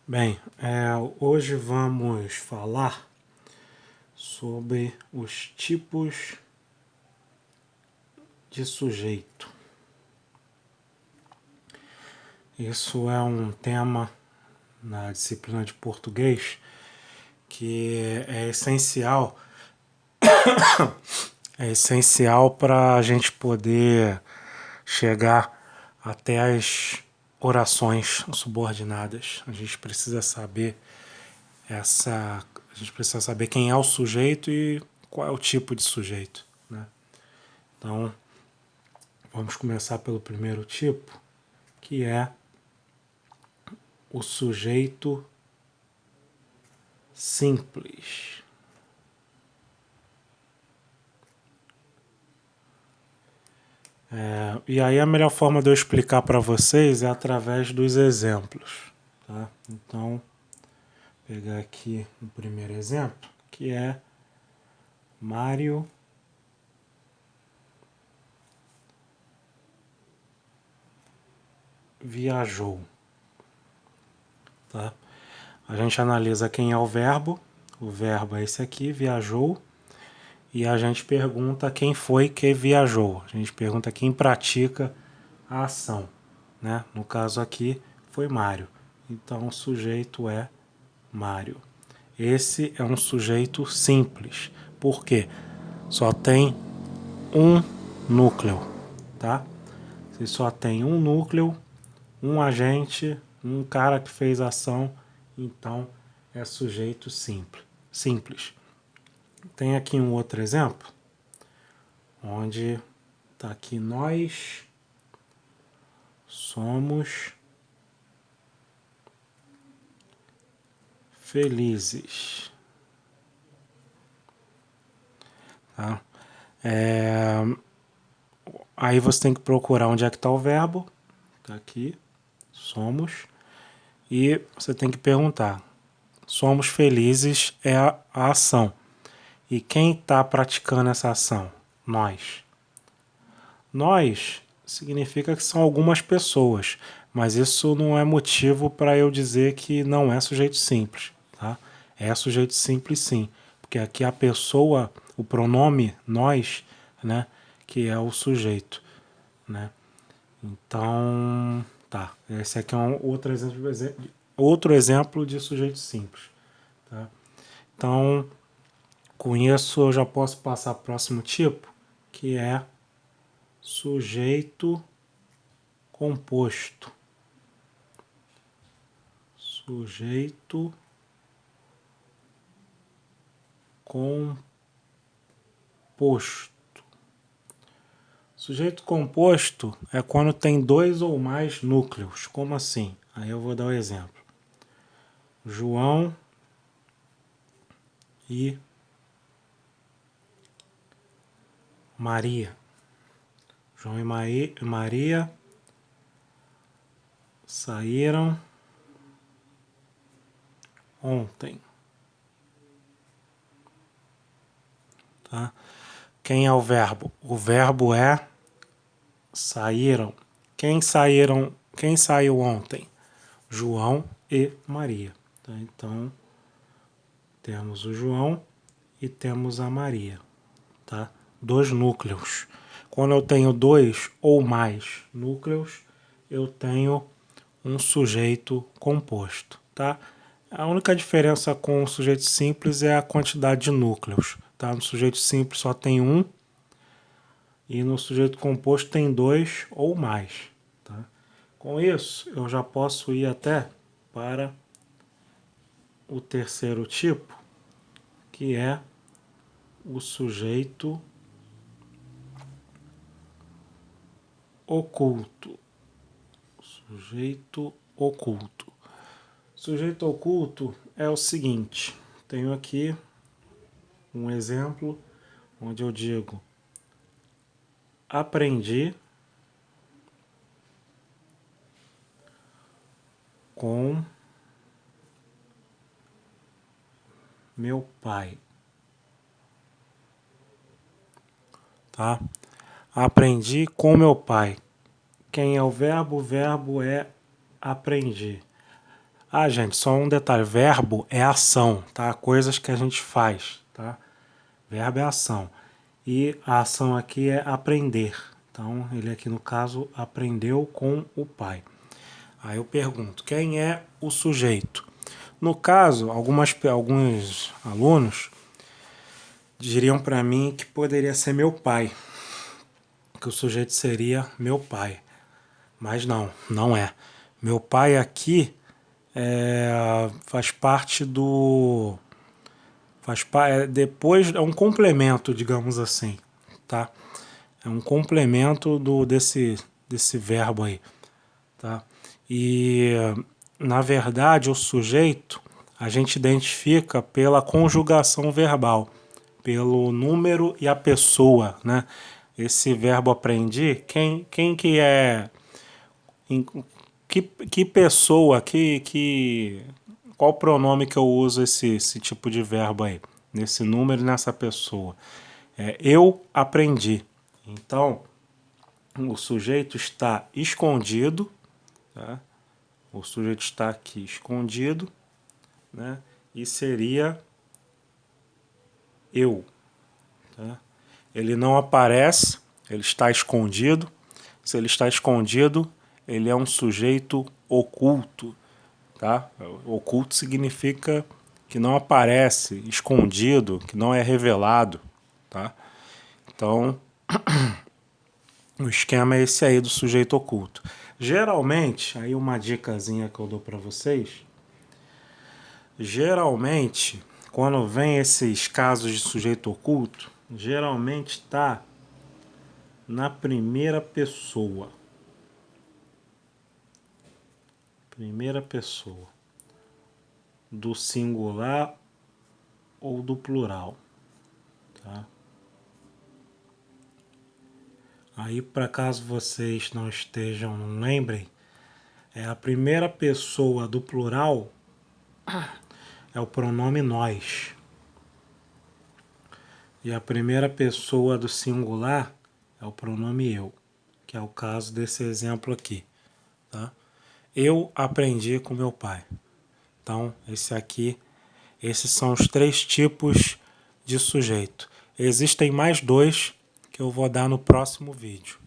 Bem, hoje vamos falar sobre os tipos de sujeito. Isso é um tema na disciplina de português que é essencial, para a gente poder chegar até as orações subordinadas. A gente precisa saber a gente precisa saber quem é o sujeito e qual é o tipo de sujeito, né? Então, vamos começar pelo primeiro tipo, que é o sujeito simples. E aí a melhor forma de eu explicar para vocês é através dos exemplos, tá? Então, vou pegar aqui o primeiro exemplo, que é Mário viajou, tá? A gente analisa quem é o verbo é esse aqui, viajou, e a gente pergunta quem foi que viajou. A gente pergunta quem pratica a ação, né? No caso aqui foi Mário. Então o sujeito é Mário. Esse é um sujeito simples. Por quê? Só tem um núcleo, tá? Se só tem um núcleo, um agente, um cara que fez a ação, então é sujeito simples. Tem aqui um outro exemplo, onde está aqui nós somos felizes. Tá? Aí você tem que procurar onde é que está o verbo. Está aqui, somos. E você tem que perguntar, somos felizes é a ação. E quem está praticando essa ação? Nós. Nós significa que são algumas pessoas, mas isso não é motivo para eu dizer que não é sujeito simples, tá? É sujeito simples sim, porque aqui a pessoa, o pronome nós, né, que é o sujeito, né? Então, tá. Esse aqui é um outro exemplo de sujeito simples, tá? Então, com isso eu já posso passar para o próximo tipo, que é sujeito composto. Sujeito composto. Sujeito composto é quando tem dois ou mais núcleos. Como assim? Aí eu vou dar um exemplo. João e Maria. João e Maria saíram ontem. Tá? Quem é o verbo? O verbo é saíram. Quem saiu ontem? João e Maria. Tá? Então, temos o João e temos a Maria. Tá? Dois núcleos. Quando eu tenho dois ou mais núcleos, eu tenho um sujeito composto. Tá? A única diferença com o sujeito simples é a quantidade de núcleos. Tá? No sujeito simples só tem um, e no sujeito composto tem dois ou mais. Tá? Com isso, eu já posso ir até para o terceiro tipo, que é o sujeito oculto. Sujeito oculto. Sujeito oculto é o seguinte, tenho aqui um exemplo onde eu digo aprendi com meu pai. Tá? Aprendi com meu pai. Quem é o verbo? O verbo é aprendi. Ah, gente, só um detalhe. Verbo é ação, tá? Coisas que a gente faz, tá? Verbo é ação. E a ação aqui é aprender. Então, ele aqui no caso aprendeu com o pai. Aí eu pergunto, quem é o sujeito? No caso, alguns alunos diriam para mim que poderia ser meu pai, que o sujeito seria meu pai. Mas não, não é. Meu pai aqui faz parte do... depois é um complemento, digamos assim, tá? É um complemento desse verbo aí, tá? E, na verdade, o sujeito a gente identifica pela conjugação verbal, pelo número e a pessoa, né? Esse verbo aprendi, quem que é... que pessoa, qual pronome que eu uso esse tipo de verbo aí? Nesse número e nessa pessoa. Eu aprendi. Então, o sujeito está escondido, tá? O sujeito está aqui escondido, né? E seria eu, tá? Ele não aparece, ele está escondido. Se ele está escondido, ele é um sujeito oculto, tá? Oculto significa que não aparece, escondido, que não é revelado, tá? Então, o esquema é esse aí do sujeito oculto. Geralmente, aí uma dicasinha que eu dou para vocês, geralmente, quando vem esses casos de sujeito oculto, geralmente está na primeira pessoa. Primeira pessoa. Do singular ou do plural, tá? Aí, para caso vocês não estejam, não lembrem, a primeira pessoa do plural é o pronome nós. E a primeira pessoa do singular é o pronome eu, que é o caso desse exemplo aqui, tá? Eu aprendi com meu pai. Então, esses são os 3 tipos de sujeito. Existem mais 2 que eu vou dar no próximo vídeo.